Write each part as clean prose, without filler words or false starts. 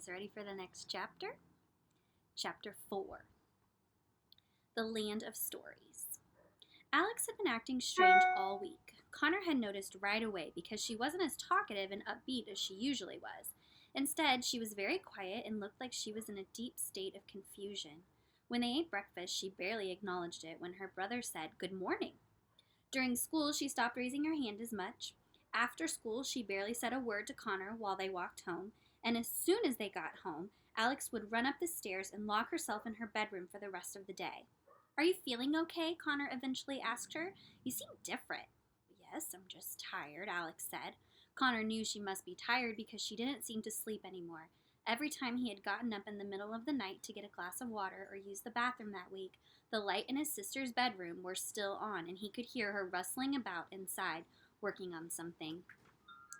guys ready for the next chapter? Chapter 4. The Land of Stories. Alex had been acting strange all week. Connor had noticed right away because she wasn't as talkative and upbeat as she usually was. Instead, she was very quiet and looked like she was in a deep state of confusion. When they ate breakfast, she barely acknowledged it when her brother said, "Good morning." During school, she stopped raising her hand as much. After school, she barely said a word to Connor while they walked home, and as soon as they got home, Alex would run up the stairs and lock herself in her bedroom for the rest of the day. "Are you feeling okay?" Connor eventually asked her. "You seem different." "Yes, I'm just tired," Alex said. Connor knew she must be tired because she didn't seem to sleep anymore. Every time he had gotten up in the middle of the night to get a glass of water or use the bathroom that week, the light in his sister's bedroom were still on, and he could hear her rustling about inside, working on something.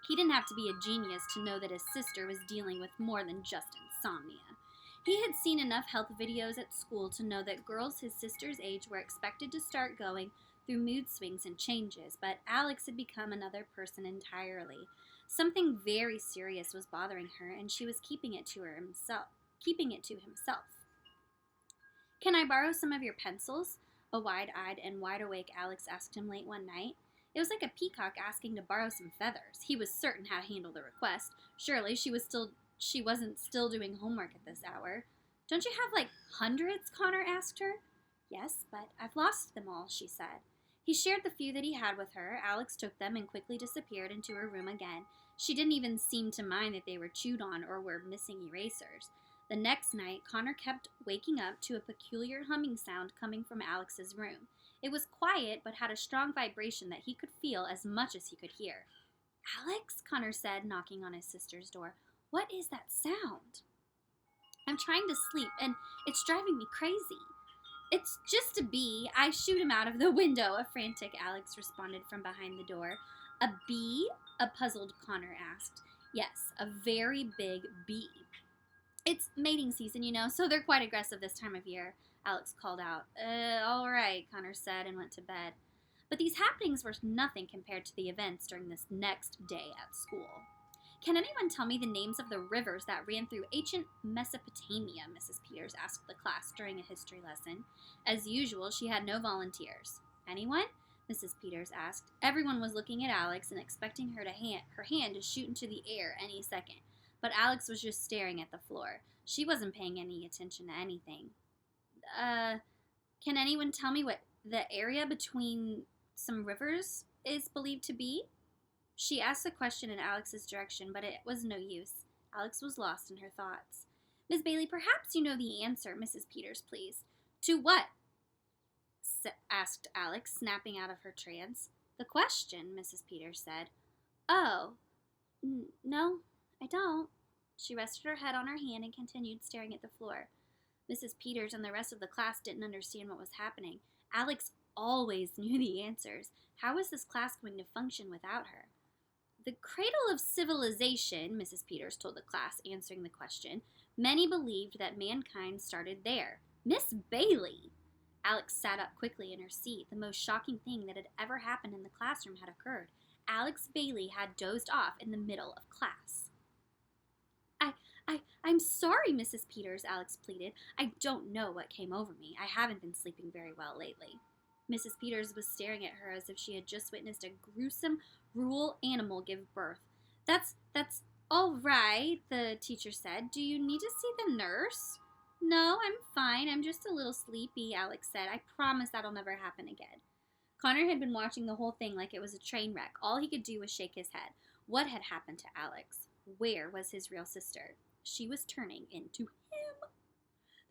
He didn't have to be a genius to know that his sister was dealing with more than just insomnia. He had seen enough health videos at school to know that girls his sister's age were expected to start going through mood swings and changes, but Alex had become another person entirely. Something very serious was bothering her, and she was keeping it to himself. "Can I borrow some of your pencils?" a wide-eyed and wide-awake Alex asked him late one night. It was like a peacock asking to borrow some feathers. He was certain how to handle the request. Surely she wasn't still doing homework at this hour. "Don't you have hundreds?" Connor asked her. "Yes, but I've lost them all," she said. He shared the few that he had with her. Alex took them and quickly disappeared into her room again. She didn't even seem to mind that they were chewed on or were missing erasers. The next night, Connor kept waking up to a peculiar humming sound coming from Alex's room. It was quiet, but had a strong vibration that he could feel as much as he could hear. "Alex," Connor said, knocking on his sister's door, "what is that sound?" "I'm trying to sleep, and it's driving me crazy." "It's just a bee. I shoot him out of the window," a frantic Alex responded from behind the door. "A bee?" a puzzled Connor asked. "Yes, a very big bee. It's mating season, so they're quite aggressive this time of year," Alex called out. All right," Connor said and went to bed. But these happenings were nothing compared to the events during this next day at school. "Can anyone tell me the names of the rivers that ran through ancient Mesopotamia?" Mrs. Peters asked the class during a history lesson. As usual, she had no volunteers. "Anyone?" Mrs. Peters asked. Everyone was looking at Alex and expecting her hand to shoot into the air any second. But Alex was just staring at the floor. She wasn't paying any attention to anything. Can anyone tell me what the area between some rivers is believed to be?" She asked the question in Alex's direction, but it was no use. Alex was lost in her thoughts. "Miss Bailey, perhaps you know the answer," Mrs. Peters pleased. "To what?" asked Alex, snapping out of her trance. "The question," Mrs. Peters said. "Oh, no, I don't." She rested her head on her hand and continued staring at the floor. Mrs. Peters and the rest of the class didn't understand what was happening. Alex always knew the answers. How was this class going to function without her? "The cradle of civilization," Mrs. Peters told the class, answering the question. "Many believed that mankind started there." "Miss Bailey!" Alex sat up quickly in her seat. The most shocking thing that had ever happened in the classroom had occurred. Alex Bailey had dozed off in the middle of class. I'm sorry, Mrs. Peters," Alex pleaded. "I don't know what came over me. I haven't been sleeping very well lately." Mrs. Peters was staring at her as if she had just witnessed a gruesome rural animal give birth. That's all right," the teacher said. "Do you need to see the nurse?" "No, I'm fine. I'm just a little sleepy," Alex said. "I promise that'll never happen again." Connor had been watching the whole thing like it was a train wreck. All he could do was shake his head. What had happened to Alex? Where was his real sister? She was turning into him.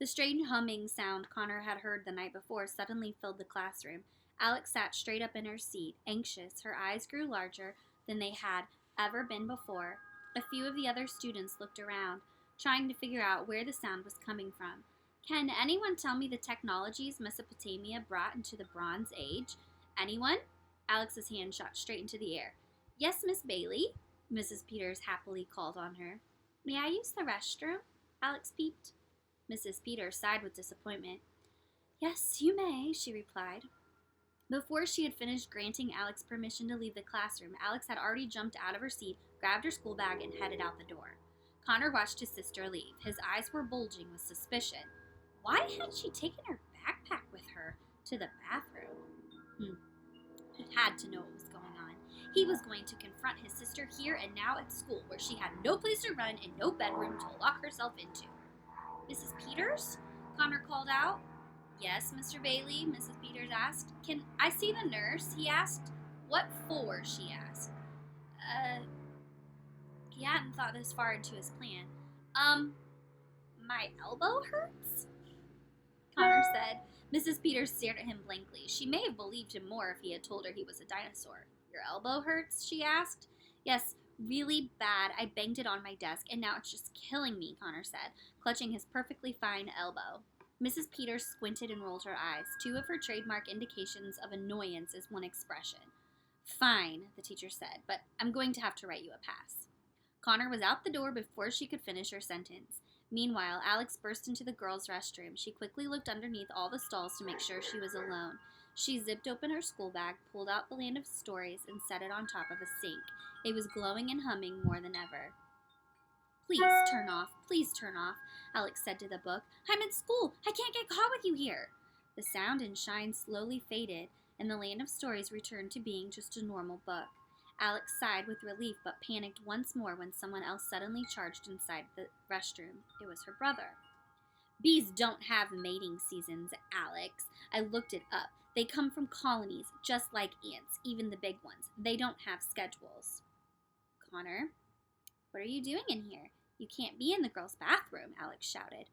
The strange humming sound Connor had heard the night before suddenly filled the classroom. Alex sat straight up in her seat, anxious. Her eyes grew larger than they had ever been before. A few of the other students looked around, trying to figure out where the sound was coming from. "Can anyone tell me the technologies Mesopotamia brought into the Bronze Age? Anyone?" Alex's hand shot straight into the air. "Yes, Miss Bailey," Mrs. Peters happily called on her. "May I use the restroom?" Alex peeped. Mrs. Peters sighed with disappointment. "Yes, you may," she replied. Before she had finished granting Alex permission to leave the classroom, Alex had already jumped out of her seat, grabbed her school bag, and headed out the door. Connor watched his sister leave. His eyes were bulging with suspicion. Why had she taken her backpack with her to the bathroom? He had to know what was going on. He was going to confront his sister here and now at school, where she had no place to run and no bedroom to lock herself into. Mrs. Peters? Connor called out. Yes, Mr. Bailey, Mrs. Peters asked. Can I see the nurse? He asked. What for? She asked. He hadn't thought this far into his plan. My elbow hurts? Connor said. Mrs. Peters stared at him blankly. She may have believed him more if he had told her he was a dinosaur. Your elbow hurts? She asked. Yes, really bad. I banged it on my desk, and now it's just killing me, Connor said, clutching his perfectly fine elbow. Mrs. Peters squinted and rolled her eyes. Two of her trademark indications of annoyance is one expression. Fine, the teacher said, but I'm going to have to write you a pass. Connor was out the door before she could finish her sentence. Meanwhile, Alex burst into the girls' restroom. She quickly looked underneath all the stalls to make sure she was alone. She zipped open her school bag, pulled out the Land of Stories, and set it on top of a sink. It was glowing and humming more than ever. Please turn off, Alex said to the book. I'm at school. I can't get caught with you here. The sound and shine slowly faded, and the Land of Stories returned to being just a normal book. Alex sighed with relief, but panicked once more when someone else suddenly charged inside the restroom. It was her brother. Bees don't have mating seasons, Alex. I looked it up. They come from colonies, just like ants, even the big ones. They don't have schedules. Connor, what are you doing in here? You can't be in the girls' bathroom, Alex shouted.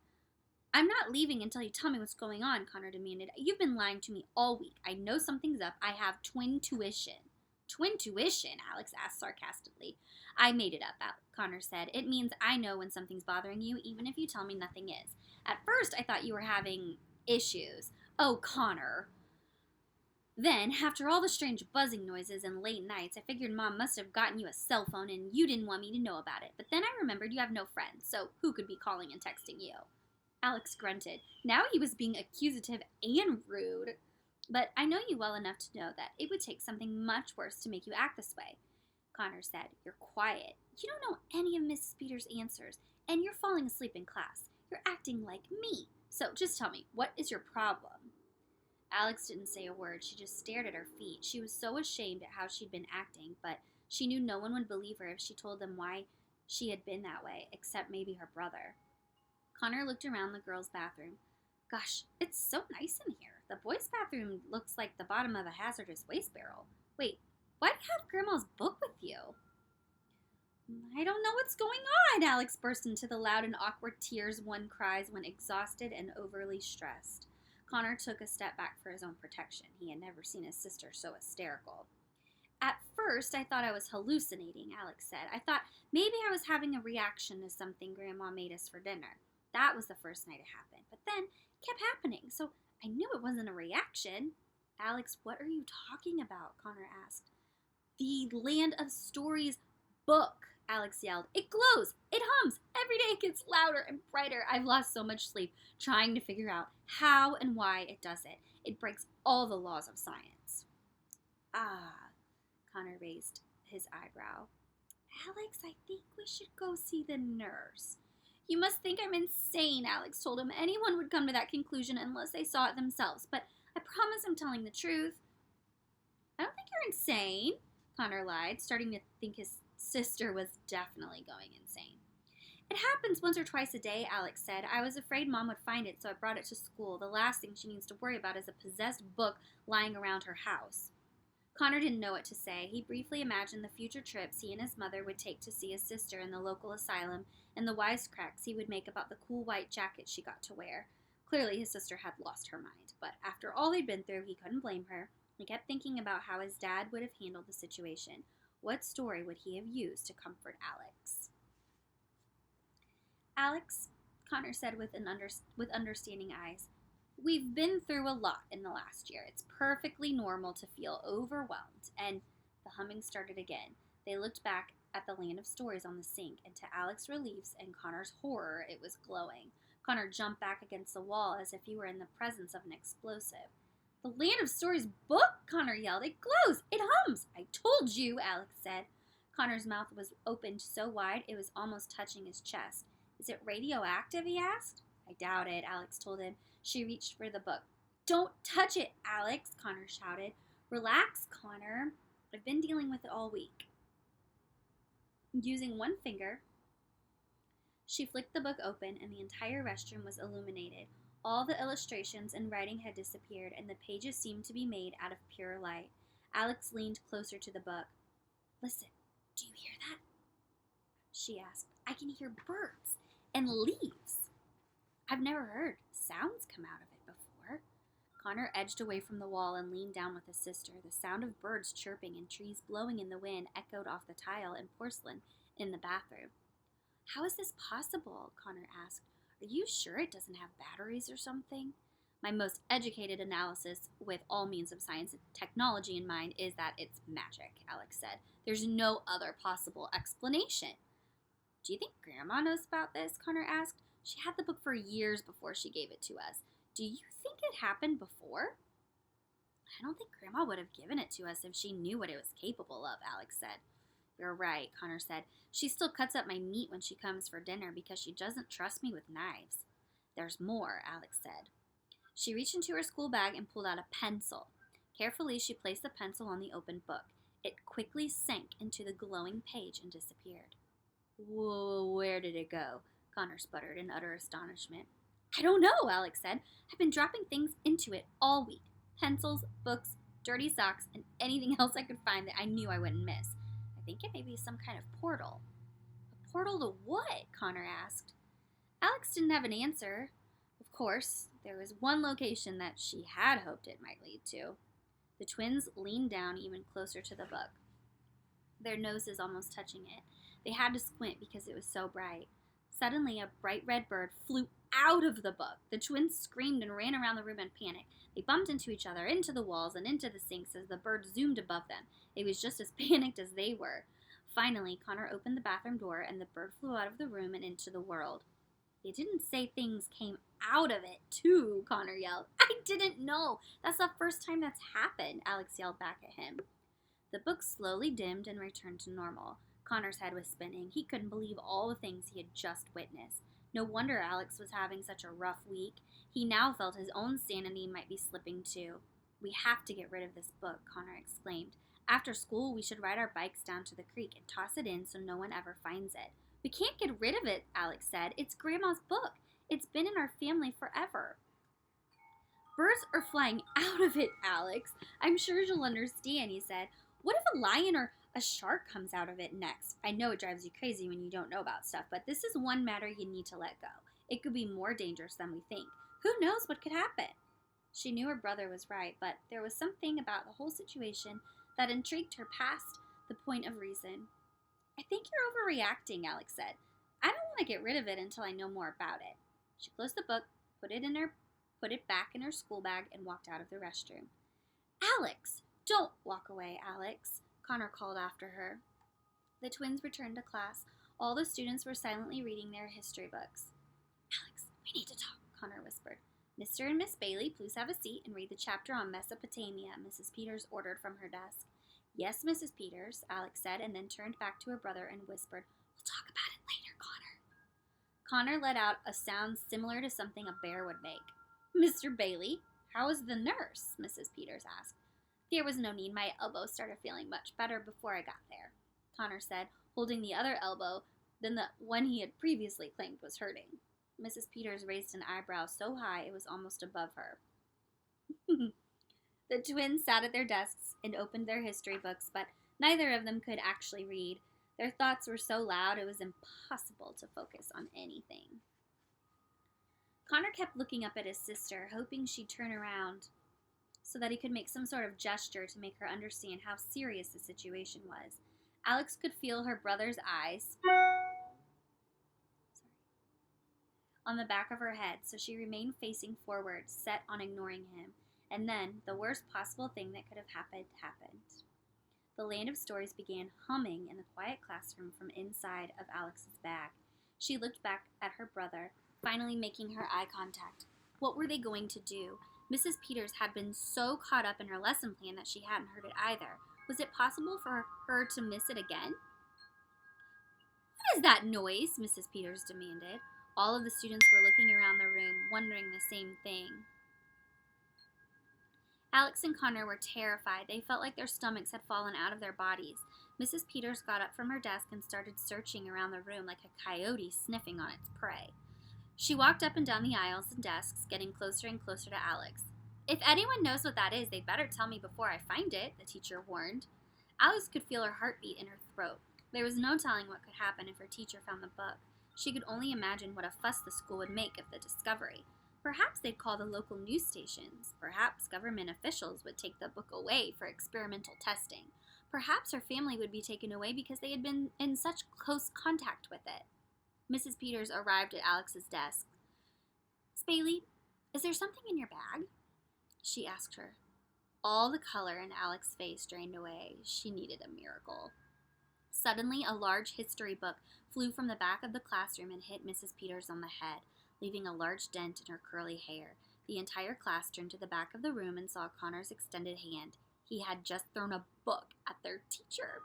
I'm not leaving until you tell me what's going on, Connor demanded. You've been lying to me all week. I know something's up. I have twin tuition. Twin tuition? Alex asked sarcastically. I made it up, Connor said. It means I know when something's bothering you, even if you tell me nothing is. At first, I thought you were having issues. Oh, Connor. Then, after all the strange buzzing noises and late nights, I figured Mom must have gotten you a cell phone and you didn't want me to know about it. But then I remembered you have no friends, so who could be calling and texting you? Alex grunted. Now he was being accusative and rude. But I know you well enough to know that it would take something much worse to make you act this way. Connor said, You're quiet. You don't know any of Mrs. Peters' answers, and you're falling asleep in class. You're acting like me. So just tell me, what is your problem? Alex didn't say a word. She just stared at her feet. She was so ashamed at how she'd been acting, but she knew no one would believe her if she told them why she had been that way, except maybe her brother. Connor looked around the girls' bathroom. Gosh, it's so nice in here. The boys' bathroom looks like the bottom of a hazardous waste barrel. Wait, why do you have Grandma's book with you? I don't know what's going on, Alex burst into the loud and awkward tears one cries when exhausted and overly stressed. Connor took a step back for his own protection. He had never seen his sister so hysterical. At first, I thought I was hallucinating, Alex said. I thought maybe I was having a reaction to something Grandma made us for dinner. That was the first night it happened. But then it kept happening, so I knew it wasn't a reaction. Alex, what are you talking about? Connor asked. The Land of Stories book, Alex yelled. It glows. It hums. Every day it gets louder and brighter. I've lost so much sleep trying to figure out how and why it does it. It breaks all the laws of science. Ah, Connor raised his eyebrow. Alex, I think we should go see the nurse. You must think I'm insane, Alex told him. Anyone would come to that conclusion unless they saw it themselves, but I promise I'm telling the truth. I don't think you're insane, Connor lied, starting to think his sister was definitely going insane. It happens once or twice a day, Alex said. I was afraid Mom would find it, so I brought it to school. The last thing she needs to worry about is a possessed book lying around her house. Connor didn't know what to say. He briefly imagined the future trips he and his mother would take to see his sister in the local asylum and the wisecracks he would make about the cool white jacket she got to wear. Clearly his sister had lost her mind, but after all they'd been through, he couldn't blame her. He kept thinking about how his dad would have handled the situation. What story would he have used to comfort Alex? Alex, Connor said with understanding eyes, we've been through a lot in the last year. It's perfectly normal to feel overwhelmed. And the humming started again. They looked back at the Land of Stories on the sink, and to Alex's relief and Connor's horror, it was glowing. Connor jumped back against the wall as if he were in the presence of an explosive. The Land of Stories book, Connor yelled. It glows. It hums. I told you, Alex said. Connor's mouth was opened so wide it was almost touching his chest. Is it radioactive, he asked. I doubt it, Alex told him. She reached for the book. Don't touch it, Alex, Connor shouted. Relax, Connor. I've been dealing with it all week. Using one finger, she flicked the book open and the entire restroom was illuminated. All the illustrations and writing had disappeared and the pages seemed to be made out of pure light. Alex leaned closer to the book. Listen, do you hear that? She asked. I can hear birds and leaves. I've never heard sounds come out of it before. Connor edged away from the wall and leaned down with his sister. The sound of birds chirping and trees blowing in the wind echoed off the tile and porcelain in the bathroom. How is this possible? Connor asked. Are you sure it doesn't have batteries or something? My most educated analysis with all means of science and technology in mind is that it's magic, Alex said. There's no other possible explanation. Do you think Grandma knows about this? Connor asked. She had the book for years before she gave it to us. Do you think it happened before? I don't think Grandma would have given it to us if she knew what it was capable of, Alex said. You're right, Connor said. She still cuts up my meat when she comes for dinner because she doesn't trust me with knives. There's more, Alex said. She reached into her school bag and pulled out a pencil. Carefully, she placed the pencil on the open book. It quickly sank into the glowing page and disappeared. Whoa, where did it go? Connor sputtered in utter astonishment. I don't know, Alex said. I've been dropping things into it all week. Pencils, books, dirty socks, and anything else I could find that I knew I wouldn't miss. I think it may be some kind of portal. A portal to what? Connor asked. Alex didn't have an answer. Of course, there was one location that she had hoped it might lead to. The twins leaned down even closer to the book, their noses almost touching it. They had to squint because it was so bright. Suddenly, a bright red bird flew out of the book. The twins screamed and ran around the room in panic. They bumped into each other, into the walls, and into the sinks as the bird zoomed above them. It was just as panicked as they were. Finally, Connor opened the bathroom door, and the bird flew out of the room and into the world. They didn't say things came out of it, too, Connor yelled. I didn't know. That's the first time that's happened, Alex yelled back at him. The book slowly dimmed and returned to normal. Connor's head was spinning. He couldn't believe all the things he had just witnessed. No wonder Alex was having such a rough week. He now felt his own sanity might be slipping too. We have to get rid of this book, Connor exclaimed. After school, we should ride our bikes down to the creek and toss it in so no one ever finds it. We can't get rid of it, Alex said. It's Grandma's book. It's been in our family forever. Birds are flying out of it, Alex. I'm sure you'll understand, he said. What if a lion or a shark comes out of it next? I know it drives you crazy when you don't know about stuff, but this is one matter you need to let go. It could be more dangerous than we think. Who knows what could happen? She knew her brother was right, but there was something about the whole situation that intrigued her past the point of reason. I think you're overreacting, Alex said. I don't want to get rid of it until I know more about it. She closed the book, put it back in her school bag, and walked out of the restroom. Alex! Don't walk away, Alex, Connor called after her. The twins returned to class. All the students were silently reading their history books. Alex, we need to talk, Connor whispered. Mr. and Miss Bailey, please have a seat and read the chapter on Mesopotamia, Mrs. Peters ordered from her desk. Yes, Mrs. Peters, Alex said, and then turned back to her brother and whispered, We'll talk about it later, Connor. Connor let out a sound similar to something a bear would make. Mr. Bailey, how is the nurse? Mrs. Peters asked. There was no need. My elbow started feeling much better before I got there, Connor said, holding the other elbow than the one he had previously claimed was hurting. Mrs. Peters raised an eyebrow so high it was almost above her. The twins sat at their desks and opened their history books, but neither of them could actually read. Their thoughts were so loud it was impossible to focus on anything. Connor kept looking up at his sister, hoping she'd turn around so that he could make some sort of gesture to make her understand how serious the situation was. Alex could feel her brother's eyes on the back of her head, so she remained facing forward, set on ignoring him. And then, the worst possible thing that could have happened happened. The Land of Stories began humming in the quiet classroom from inside of Alex's bag. She looked back at her brother, finally making her eye contact. What were they going to do? Mrs. Peters had been so caught up in her lesson plan that she hadn't heard it either. Was it possible for her to miss it again? What is that noise? Mrs. Peters demanded. All of the students were looking around the room, wondering the same thing. Alex and Connor were terrified. They felt like their stomachs had fallen out of their bodies. Mrs. Peters got up from her desk and started searching around the room like a coyote sniffing on its prey. She walked up and down the aisles and desks, getting closer and closer to Alex. If anyone knows what that is, they'd better tell me before I find it, the teacher warned. Alex could feel her heartbeat in her throat. There was no telling what could happen if her teacher found the book. She could only imagine what a fuss the school would make of the discovery. Perhaps they'd call the local news stations. Perhaps government officials would take the book away for experimental testing. Perhaps her family would be taken away because they had been in such close contact with it. Mrs. Peters arrived at Alex's desk. "Miss Bailey, is there something in your bag?" she asked her. All the color in Alex's face drained away. She needed a miracle. Suddenly, a large history book flew from the back of the classroom and hit Mrs. Peters on the head, leaving a large dent in her curly hair. The entire class turned to the back of the room and saw Connor's extended hand. He had just thrown a book at their teacher.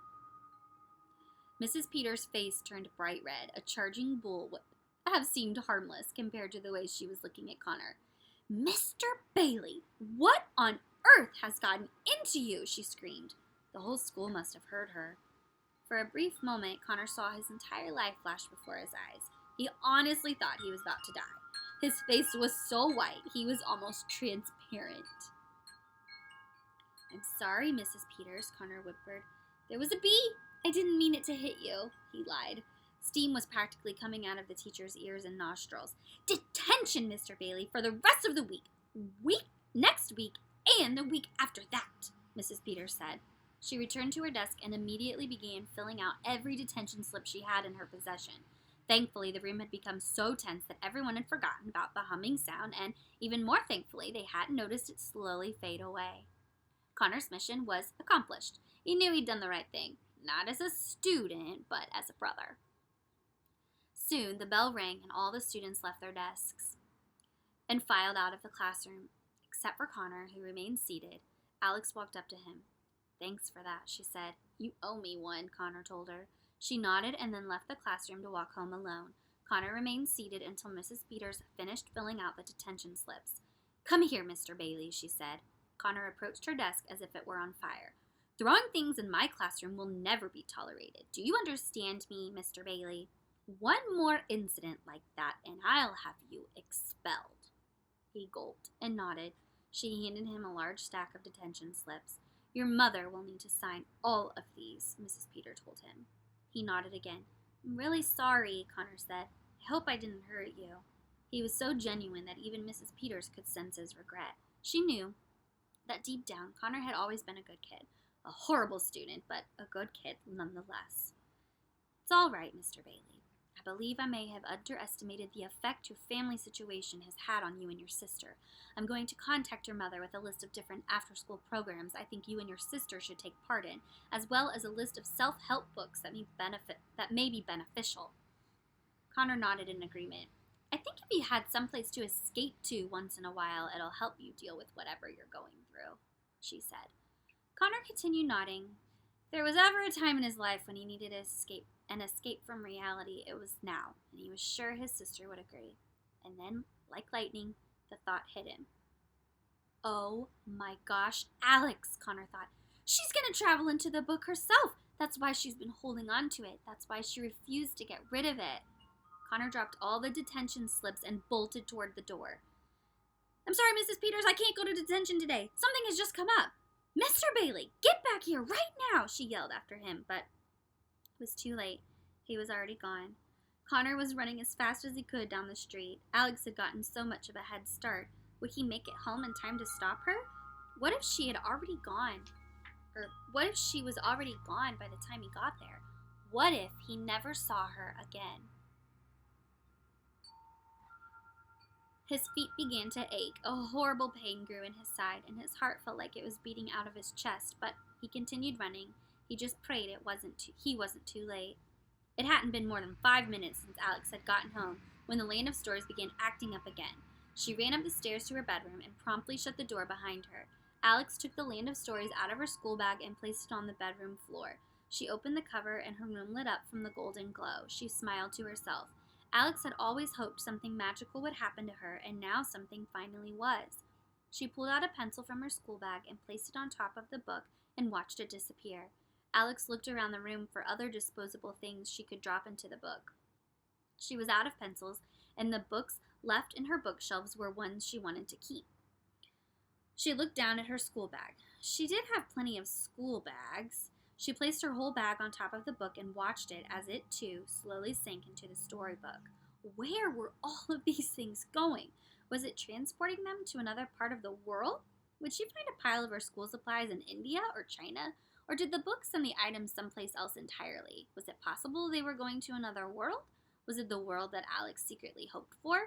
Mrs. Peters' face turned bright red. A charging bull would have seemed harmless compared to the way she was looking at Connor. "Mr. Bailey, what on earth has gotten into you?" she screamed. The whole school must have heard her. For a brief moment, Connor saw his entire life flash before his eyes. He honestly thought he was about to die. His face was so white, he was almost transparent. "I'm sorry, Mrs. Peters," Connor whimpered. "There was a bee. I didn't mean it to hit you," he lied. Steam was practically coming out of the teacher's ears and nostrils. "Detention, Mr. Bailey, for the rest of the week. Next week, and the week after that," Mrs. Peters said. She returned to her desk and immediately began filling out every detention slip she had in her possession. Thankfully, the room had become so tense that everyone had forgotten about the humming sound, and even more thankfully, they hadn't noticed it slowly fade away. Connor's mission was accomplished. He knew he'd done the right thing, not as a student, but as a brother. Soon, the bell rang and all the students left their desks and filed out of the classroom. Except for Connor, who remained seated, Alex walked up to him. "Thanks for that," she said. "You owe me one," Connor told her. She nodded and then left the classroom to walk home alone. Connor remained seated until Mrs. Peters finished filling out the detention slips. "Come here, Mr. Bailey," she said. Connor approached her desk as if it were on fire. "Throwing things in my classroom will never be tolerated. Do you understand me, Mr. Bailey? One more incident like that and I'll have you expelled." He gulped and nodded. She handed him a large stack of detention slips. "Your mother will need to sign all of these," Mrs. Peters told him. He nodded again. "I'm really sorry," Connor said. "I hope I didn't hurt you." He was so genuine that even Mrs. Peters could sense his regret. She knew that deep down, Connor had always been a good kid. A horrible student, but a good kid nonetheless. "It's all right, Mr. Bailey. I believe I may have underestimated the effect your family situation has had on you and your sister. I'm going to contact your mother with a list of different after-school programs I think you and your sister should take part in, as well as a list of self-help books that may be beneficial." Connor nodded in agreement. "I think if you had someplace to escape to once in a while, it'll help you deal with whatever you're going through," she said. Connor continued nodding. If there was ever a time in his life when he needed an escape from reality, it was now, and he was sure his sister would agree. And then, like lightning, the thought hit him. "Oh my gosh, Alex," Connor thought. "She's going to travel into the book herself. That's why she's been holding on to it. That's why she refused to get rid of it." Connor dropped all the detention slips and bolted toward the door. "I'm sorry, Mrs. Peters, I can't go to detention today. Something has just come up." "Mr. Bailey, get back here right now," she yelled after him, but it was too late. He was already gone. Connor was running as fast as he could down the street. Alex had gotten so much of a head start. Would he make it home in time to stop her? What if she had already gone? Or what if she was already gone by the time he got there? What if he never saw her again? His feet began to ache. A horrible pain grew in his side, and his heart felt like it was beating out of his chest, but he continued running. He just prayed he wasn't too late. It hadn't been more than 5 minutes since Alex had gotten home when the Land of Stories began acting up again. She ran up the stairs to her bedroom and promptly shut the door behind her. Alex took the Land of Stories out of her school bag and placed it on the bedroom floor. She opened the cover and her room lit up from the golden glow. She smiled to herself. Alex had always hoped something magical would happen to her, and now something finally was. She pulled out a pencil from her school bag and placed it on top of the book and watched it disappear. Alex looked around the room for other disposable things she could drop into the book. She was out of pencils, and the books left in her bookshelves were ones she wanted to keep. She looked down at her school bag. She did have plenty of school bags. She placed her whole bag on top of the book and watched it as it, too, slowly sank into the storybook. Where were all of these things going? Was it transporting them to another part of the world? Would she find a pile of her school supplies in India or China? Or did the books send the items someplace else entirely? Was it possible they were going to another world? Was it the world that Alex secretly hoped for?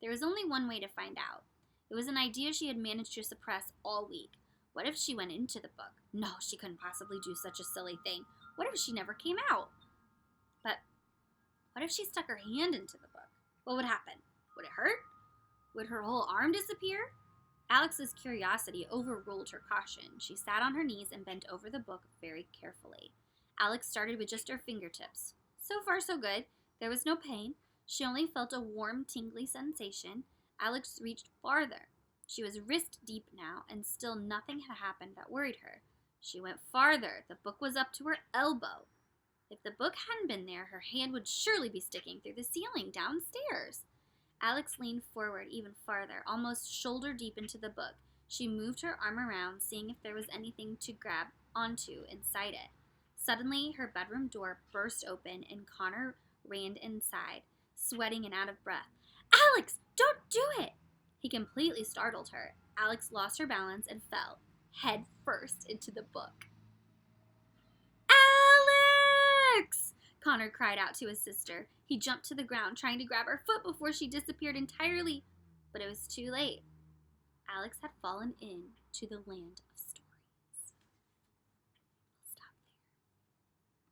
There was only one way to find out. It was an idea she had managed to suppress all week. What if she went into the book? No, she couldn't possibly do such a silly thing. What if she never came out? But what if she stuck her hand into the book? What would happen? Would it hurt? Would her whole arm disappear? Alex's curiosity overruled her caution. She sat on her knees and bent over the book very carefully. Alex started with just her fingertips. So far, so good. There was no pain. She only felt a warm, tingly sensation. Alex reached farther. She was wrist deep now, and still nothing had happened that worried her. She went farther. The book was up to her elbow. If the book hadn't been there, her hand would surely be sticking through the ceiling downstairs. Alex leaned forward even farther, almost shoulder deep into the book. She moved her arm around, seeing if there was anything to grab onto inside it. Suddenly, her bedroom door burst open, and Connor ran inside, sweating and out of breath. "Alex, don't do it!" He completely startled her. Alex lost her balance and fell, head first, into the book. "Alex!" Connor cried out to his sister. He jumped to the ground, trying to grab her foot before she disappeared entirely, but it was too late. Alex had fallen into the land